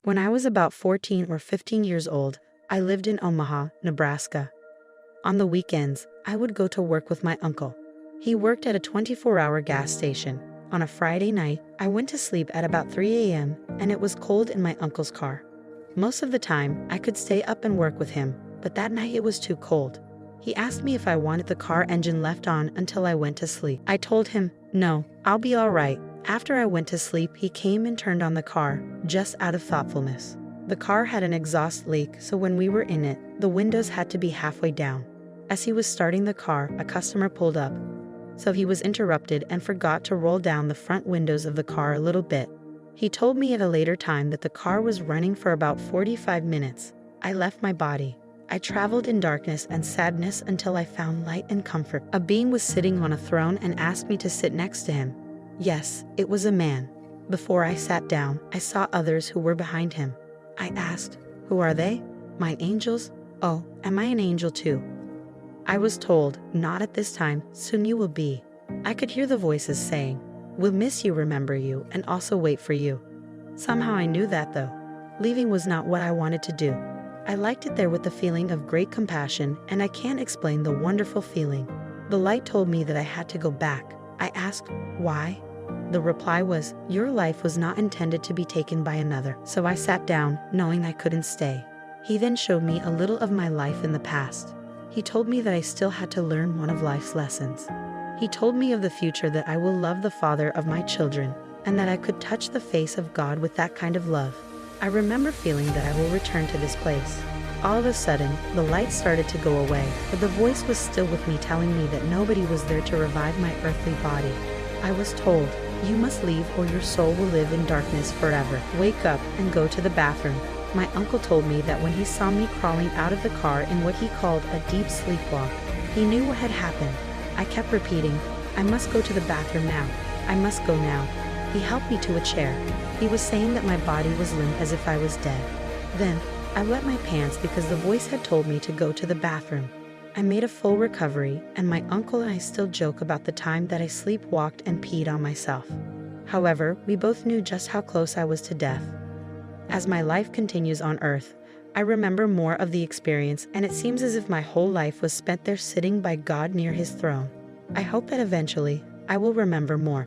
When I was about 14 or 15 years old, I lived in Omaha, Nebraska. On the weekends, I would go to work with my uncle. He worked at a 24-hour gas station. On a Friday night, I went to sleep at about 3 a.m., and it was cold in my uncle's car. Most of the time, I could stay up and work with him, but that night it was too cold. He asked me if I wanted the car engine left on until I went to sleep. I told him, no, I'll be all right. After I went to sleep, he came and turned on the car, just out of thoughtfulness. The car had an exhaust leak, so when we were in it, the windows had to be halfway down. As he was starting the car, a customer pulled up. So he was interrupted and forgot to roll down the front windows of the car a little bit. He told me at a later time that the car was running for about 45 minutes. I left my body. I traveled in darkness and sadness until I found light and comfort. A being was sitting on a throne and asked me to sit next to him. Yes, it was a man. Before I sat down, I saw others who were behind him. I asked, who are they? My angels? Oh, am I an angel too? I was told, not at this time, soon you will be. I could hear the voices saying, we'll miss you, remember you, and also wait for you. Somehow I knew that though. Leaving was not what I wanted to do. I liked it there with the feeling of great compassion, and I can't explain the wonderful feeling. The light told me that I had to go back. I asked, why? The reply was, your life was not intended to be taken by another. So I sat down, knowing I couldn't stay. He then showed me a little of my life in the past. He told me that I still had to learn one of life's lessons. He told me of the future, that I will love the father of my children, and that I could touch the face of God with that kind of love. I remember feeling that I will return to this place. All of a sudden, the light started to go away, but the voice was still with me, telling me that nobody was there to revive my earthly body. I was told, you must leave or your soul will live in darkness forever. Wake up and go to the bathroom. My uncle told me that when he saw me crawling out of the car in what he called a deep sleepwalk, he knew what had happened. I kept repeating, I must go to the bathroom now. I must go now. He helped me to a chair. He was saying that my body was limp as if I was dead. Then, I wet my pants because the voice had told me to go to the bathroom. I made a full recovery, and my uncle and I still joke about the time that I sleepwalked and peed on myself. However, we both knew just how close I was to death. As my life continues on Earth, I remember more of the experience, and it seems as if my whole life was spent there sitting by God near His throne. I hope that eventually, I will remember more.